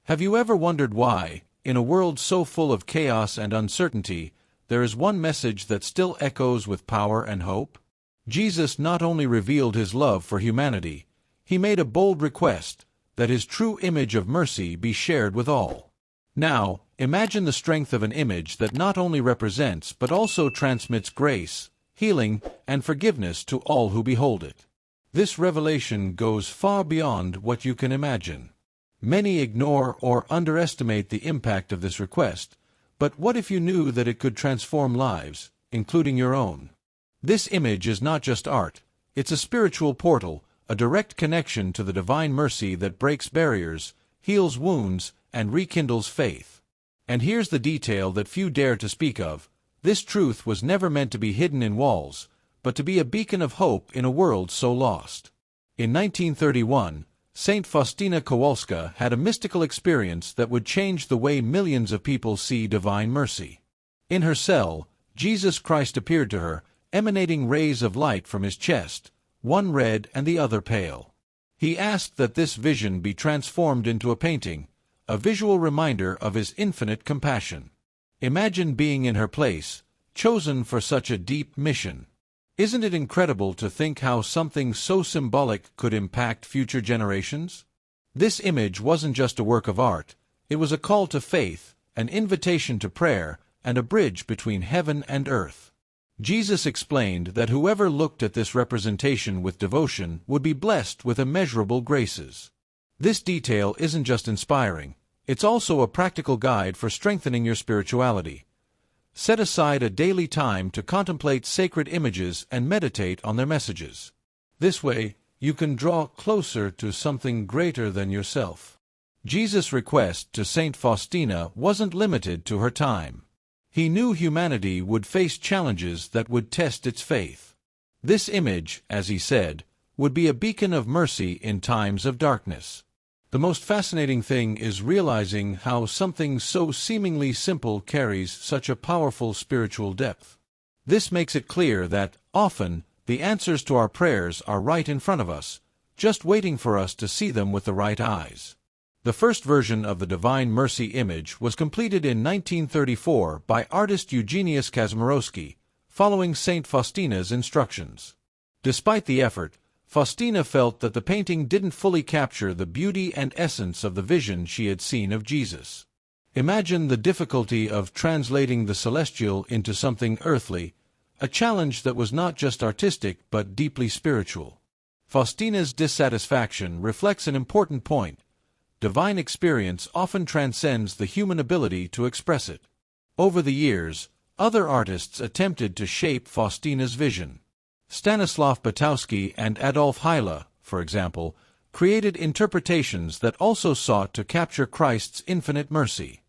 Have you ever wondered why, in a world so full of chaos and uncertainty, there is one message that still echoes with power and hope? Jesus not only revealed his love for humanity, he made a bold request that his true image of mercy be shared with all. Now, imagine the strength of an image that not only represents but also transmits grace, healing, and forgiveness to all who behold it. This revelation goes far beyond what you can imagine. Many ignore or underestimate the impact of this request, but what if you knew that it could transform lives, including your own? This image is not just art, it's a spiritual portal, a direct connection to the divine mercy that breaks barriers, heals wounds, and rekindles faith. And here's the detail that few dare to speak of: this truth was never meant to be hidden in walls, but to be a beacon of hope in a world so lost. In 1931, Saint Faustina Kowalska had a mystical experience that would change the way millions of people see divine mercy. In her cell, Jesus Christ appeared to her, emanating rays of light from his chest, one red and the other pale. He asked that this vision be transformed into a painting, a visual reminder of his infinite compassion. Imagine being in her place, chosen for such a deep mission. Isn't it incredible to think how something so symbolic could impact future generations? This image wasn't just a work of art, it was a call to faith, an invitation to prayer, and a bridge between heaven and earth. Jesus explained that whoever looked at this representation with devotion would be blessed with immeasurable graces. This detail isn't just inspiring, it's also a practical guide for strengthening your spirituality. Set aside a daily time to contemplate sacred images and meditate on their messages. This way, you can draw closer to something greater than yourself. Jesus' request to Saint Faustina wasn't limited to her time. He knew humanity would face challenges that would test its faith. This image, as he said, would be a beacon of mercy in times of darkness. The most fascinating thing is realizing how something so seemingly simple carries such a powerful spiritual depth. This makes it clear that, often, the answers to our prayers are right in front of us, just waiting for us to see them with the right eyes. The first version of the Divine Mercy image was completed in 1934 by artist Eugeniusz Kazimirowski, following Saint Faustina's instructions. Despite the effort, Faustina felt that the painting didn't fully capture the beauty and essence of the vision she had seen of Jesus. Imagine the difficulty of translating the celestial into something earthly, a challenge that was not just artistic but deeply spiritual. Faustina's dissatisfaction reflects an important point. Divine experience often transcends the human ability to express it. Over the years, other artists attempted to shape Faustina's vision. Stanislaw Butowski and Adolf Hyla, for example, created interpretations that also sought to capture Christ's infinite mercy.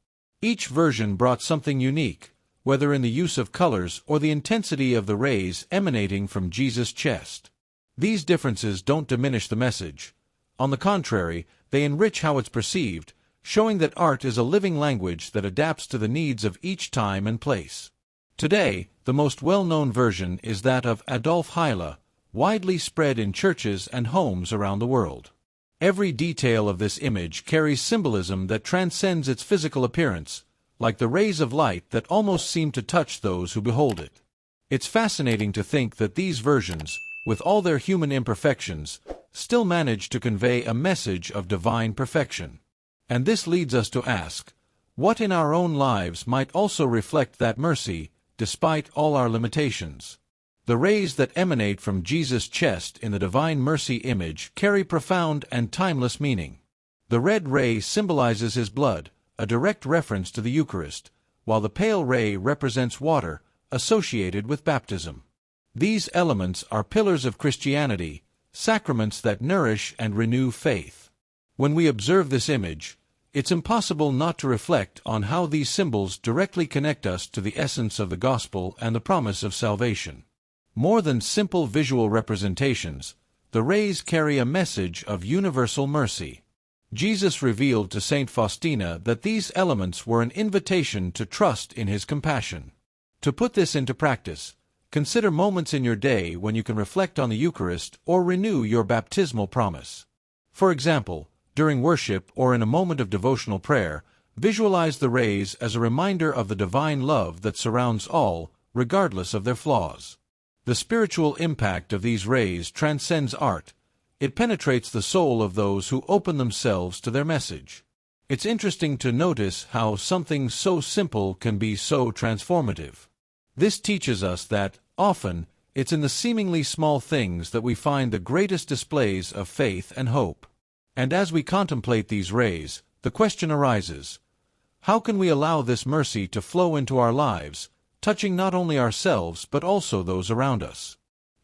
Each version brought something unique, whether in the use of colors or the intensity of the rays emanating from Jesus' chest. These differences don't diminish the message. On the contrary, they enrich how it's perceived, showing that art is a living language that adapts to the needs of each time and place. Today, the most well-known version is that of Adolf Hyla, widely spread in churches and homes around the world. Every detail of this image carries symbolism that transcends its physical appearance, like the rays of light that almost seem to touch those who behold it. It's fascinating to think that these versions, with all their human imperfections, still manage to convey a message of divine perfection. And this leads us to ask, what in our own lives might also reflect that mercy, despite all our limitations? The rays that emanate from Jesus' chest in the Divine Mercy image carry profound and timeless meaning. The red ray symbolizes his blood, a direct reference to the Eucharist, while the pale ray represents water, associated with baptism. These elements are pillars of Christianity, sacraments that nourish and renew faith. When we observe this image, it's impossible not to reflect on how these symbols directly connect us to the essence of the gospel and the promise of salvation. More than simple visual representations, the rays carry a message of universal mercy. Jesus revealed to Saint Faustina that these elements were an invitation to trust in his compassion. To put this into practice, consider moments in your day when you can reflect on the Eucharist or renew your baptismal promise. For example, During worship or in a moment of devotional prayer, visualize the rays as a reminder of the divine love that surrounds all, regardless of their flaws. The spiritual impact of these rays transcends art. It penetrates the soul of those who open themselves to their message. It's interesting to notice how something so simple can be so transformative. This teaches us that, often, it's in the seemingly small things that we find the greatest displays of faith and hope. And as we contemplate these rays, the question arises, how can we allow this mercy to flow into our lives, touching not only ourselves but also those around us?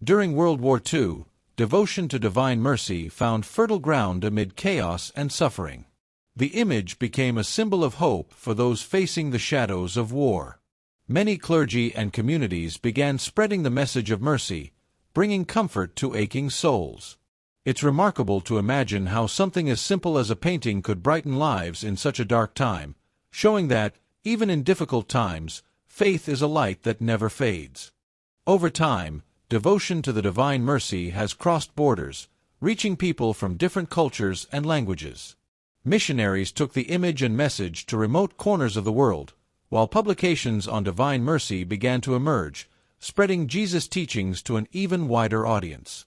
During World War II, devotion to divine mercy found fertile ground amid chaos and suffering. The image became a symbol of hope for those facing the shadows of war. Many clergy and communities began spreading the message of mercy, bringing comfort to aching souls. It's remarkable to imagine how something as simple as a painting could brighten lives in such a dark time, showing that, even in difficult times, faith is a light that never fades. Over time, devotion to the divine mercy has crossed borders, reaching people from different cultures and languages. Missionaries took the image and message to remote corners of the world, while publications on divine mercy began to emerge, spreading Jesus' teachings to an even wider audience.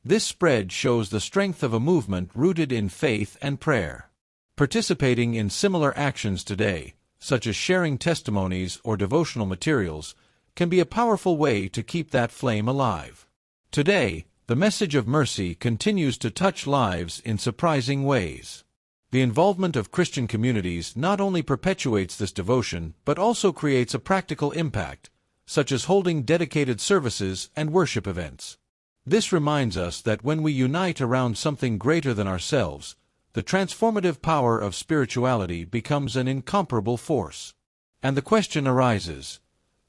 This spread shows the strength of a movement rooted in faith and prayer. Participating in similar actions today, such as sharing testimonies or devotional materials, can be a powerful way to keep that flame alive. Today, the message of mercy continues to touch lives in surprising ways. The involvement of Christian communities not only perpetuates this devotion but also creates a practical impact, such as holding dedicated services and worship events. This reminds us that when we unite around something greater than ourselves, the transformative power of spirituality becomes an incomparable force. And the question arises,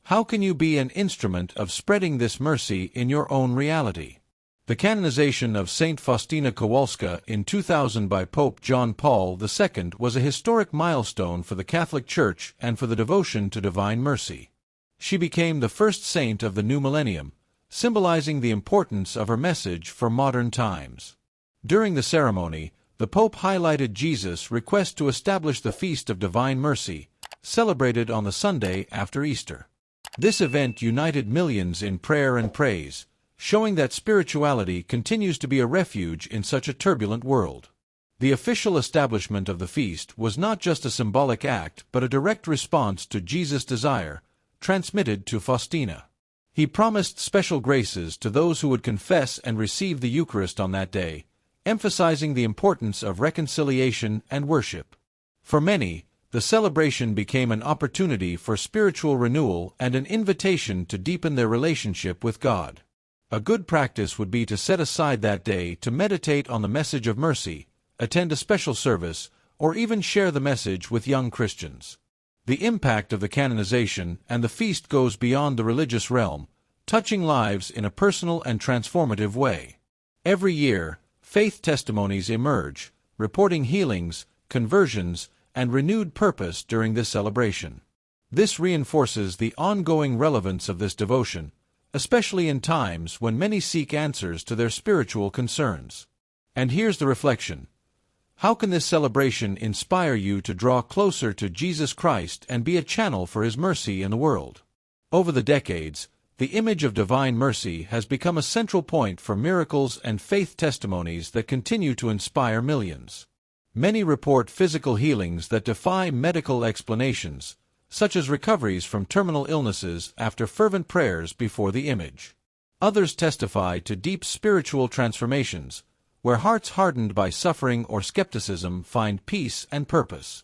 how can you be an instrument of spreading this mercy in your own reality? The canonization of Saint Faustina Kowalska in 2000 by Pope John Paul II was a historic milestone for the Catholic Church and for the devotion to divine mercy. She became the first saint of the new millennium, symbolizing the importance of her message for modern times. During the ceremony, the Pope highlighted Jesus' request to establish the Feast of Divine Mercy, celebrated on the Sunday after Easter. This event united millions in prayer and praise, showing that spirituality continues to be a refuge in such a turbulent world. The official establishment of the feast was not just a symbolic act but a direct response to Jesus' desire, transmitted to Faustina. He promised special graces to those who would confess and receive the Eucharist on that day, emphasizing the importance of reconciliation and worship. For many, the celebration became an opportunity for spiritual renewal and an invitation to deepen their relationship with God. A good practice would be to set aside that day to meditate on the message of mercy, attend a special service, or even share the message with young Christians. The impact of the canonization and the feast goes beyond the religious realm, touching lives in a personal and transformative way. Every year, faith testimonies emerge, reporting healings, conversions, and renewed purpose during this celebration. This reinforces the ongoing relevance of this devotion, especially in times when many seek answers to their spiritual concerns. And here's the reflection. How can this celebration inspire you to draw closer to Jesus Christ and be a channel for His mercy in the world? Over the decades, the image of divine mercy has become a central point for miracles and faith testimonies that continue to inspire millions. Many report physical healings that defy medical explanations, such as recoveries from terminal illnesses after fervent prayers before the image. Others testify to deep spiritual transformations, where hearts hardened by suffering or skepticism find peace and purpose.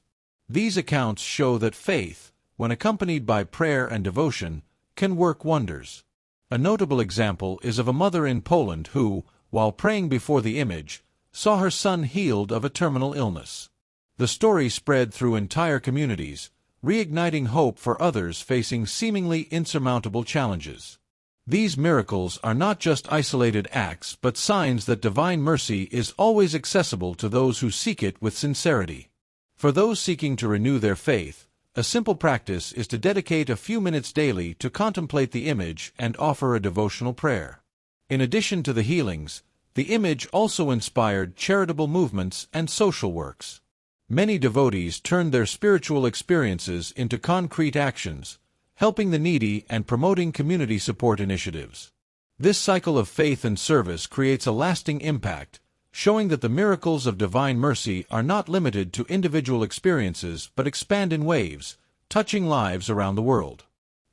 These accounts show that faith, when accompanied by prayer and devotion, can work wonders. A notable example is of a mother in Poland who, while praying before the image, saw her son healed of a terminal illness. The story spread through entire communities, reigniting hope for others facing seemingly insurmountable challenges. These miracles are not just isolated acts but signs that divine mercy is always accessible to those who seek it with sincerity. For those seeking to renew their faith, a simple practice is to dedicate a few minutes daily to contemplate the image and offer a devotional prayer. In addition to the healings, The image also inspired charitable movements and social works. Many devotees turned their spiritual experiences into concrete actions, helping the needy and promoting community support initiatives. This cycle of faith and service creates a lasting impact, showing that the miracles of divine mercy are not limited to individual experiences but expand in waves, touching lives around the world.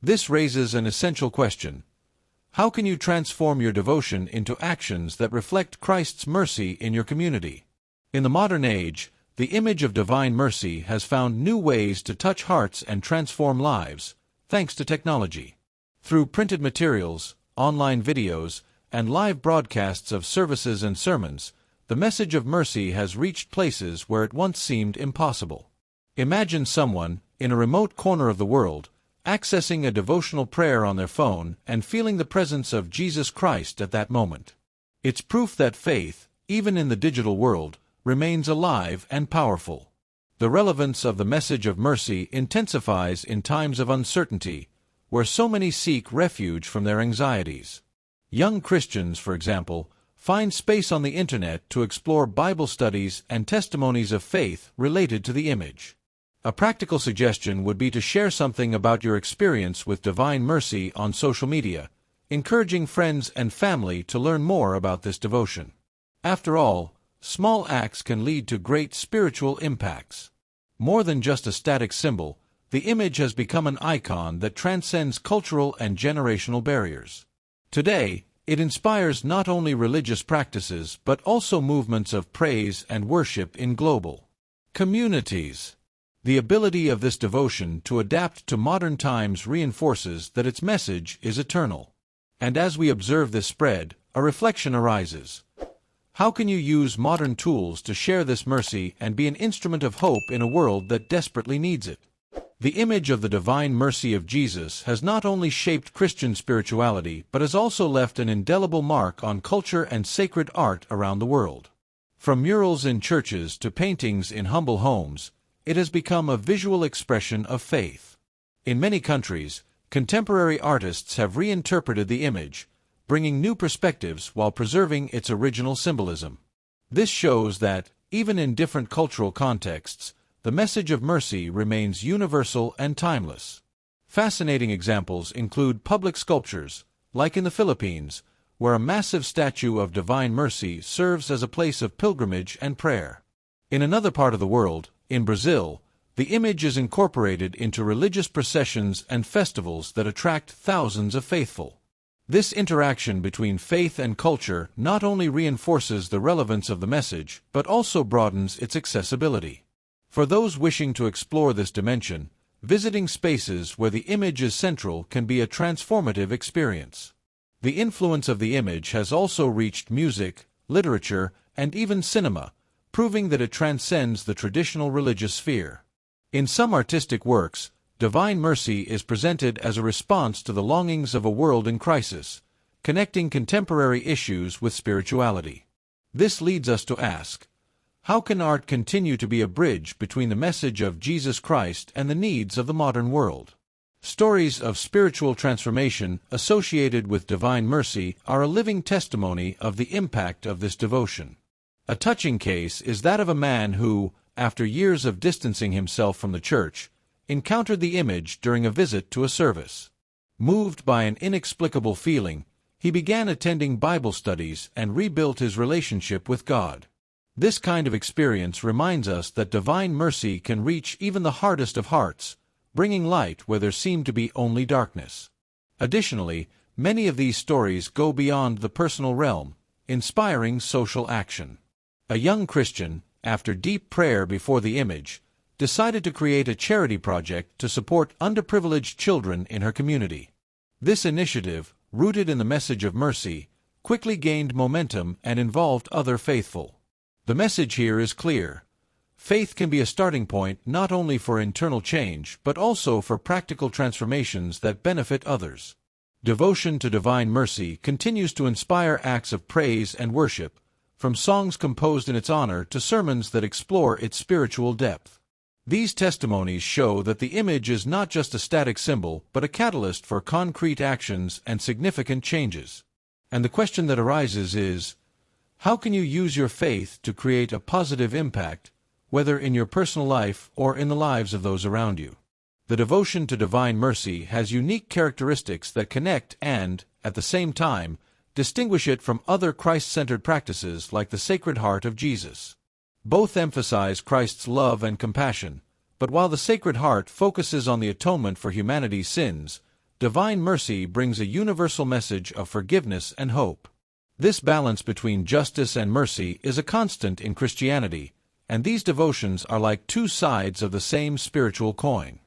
This raises an essential question. How can you transform your devotion into actions that reflect Christ's mercy in your community? In the modern age, the image of divine mercy has found new ways to touch hearts and transform lives, thanks to technology. Through printed materials, online videos, and live broadcasts of services and sermons, the message of mercy has reached places where it once seemed impossible. Imagine someone, in a remote corner of the world, accessing a devotional prayer on their phone and feeling the presence of Jesus Christ at that moment. It's proof that faith, even in the digital world, remains alive and powerful. The relevance of the message of mercy intensifies in times of uncertainty, where so many seek refuge from their anxieties. Young Christians, for example, find space on the internet to explore Bible studies and testimonies of faith related to the image. A practical suggestion would be to share something about your experience with divine mercy on social media, encouraging friends and family to learn more about this devotion. After all, small acts can lead to great spiritual impacts. More than just a static symbol, the image has become an icon that transcends cultural and generational barriers. Today, it inspires not only religious practices but also movements of praise and worship in global communities. The ability of this devotion to adapt to modern times reinforces that its message is eternal. And as we observe this spread, a reflection arises. How can you use modern tools to share this mercy and be an instrument of hope in a world that desperately needs it? The image of the divine mercy of Jesus has not only shaped Christian spirituality but has also left an indelible mark on culture and sacred art around the world. From murals in churches to paintings in humble homes, it has become a visual expression of faith. In many countries, contemporary artists have reinterpreted the image, bringing new perspectives while preserving its original symbolism. This shows that, even in different cultural contexts, the message of mercy remains universal and timeless. Fascinating examples include public sculptures, like in the Philippines, where a massive statue of divine mercy serves as a place of pilgrimage and prayer. In another part of the world, in Brazil, the image is incorporated into religious processions and festivals that attract thousands of faithful. This interaction between faith and culture not only reinforces the relevance of the message, but also broadens its accessibility. For those wishing to explore this dimension, visiting spaces where the image is central can be a transformative experience. The influence of the image has also reached music, literature, and even cinema, proving that it transcends the traditional religious sphere. In some artistic works, divine mercy is presented as a response to the longings of a world in crisis, connecting contemporary issues with spirituality. This leads us to ask, how can art continue to be a bridge between the message of Jesus Christ and the needs of the modern world? Stories of spiritual transformation associated with divine mercy are a living testimony of the impact of this devotion. A touching case is that of a man who, after years of distancing himself from the church, encountered the image during a visit to a service. Moved by an inexplicable feeling, he began attending Bible studies and rebuilt his relationship with God. This kind of experience reminds us that divine mercy can reach even the hardest of hearts, bringing light where there seemed to be only darkness. Additionally, many of these stories go beyond the personal realm, inspiring social action. A young Christian, after deep prayer before the image, decided to create a charity project to support underprivileged children in her community. This initiative, rooted in the message of mercy, quickly gained momentum and involved other faithful. The message here is clear. Faith can be a starting point not only for internal change but also for practical transformations that benefit others. Devotion to divine mercy continues to inspire acts of praise and worship, from songs composed in its honor to sermons that explore its spiritual depth. These testimonies show that the image is not just a static symbol but a catalyst for concrete actions and significant changes. And the question that arises is, How can you use your faith to create a positive impact, whether in your personal life or in the lives of those around you? The devotion to divine mercy has unique characteristics that connect and, at the same time, distinguish it from other Christ-centered practices like the Sacred Heart of Jesus. Both emphasize Christ's love and compassion, but while the Sacred Heart focuses on the atonement for humanity's sins, divine mercy brings a universal message of forgiveness and hope. This balance between justice and mercy is a constant in Christianity, and these devotions are like two sides of the same spiritual coin.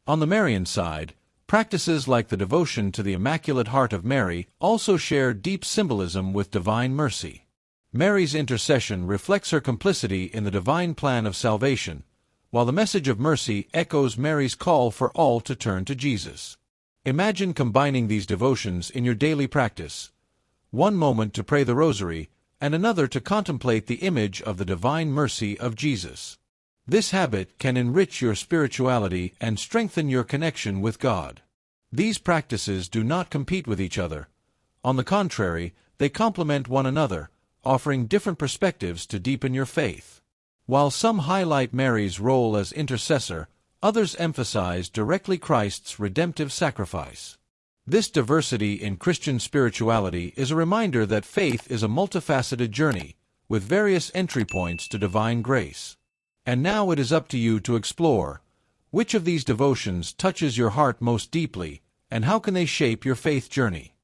On the Marian side, practices like the devotion to the Immaculate Heart of Mary also share deep symbolism with divine mercy. Mary's intercession reflects her complicity in the divine plan of salvation, while the message of mercy echoes Mary's call for all to turn to Jesus. Imagine combining these devotions in your daily practice, one moment to pray the Rosary, and another to contemplate the image of the divine mercy of Jesus. This habit can enrich your spirituality and strengthen your connection with God. These practices do not compete with each other. On the contrary, they complement one another, offering different perspectives to deepen your faith. While some highlight Mary's role as intercessor, others emphasize directly Christ's redemptive sacrifice. This diversity in Christian spirituality is a reminder that faith is a multifaceted journey, with various entry points to divine grace. And now it is up to you to explore, which of these devotions touches your heart most deeply, and how can they shape your faith journey?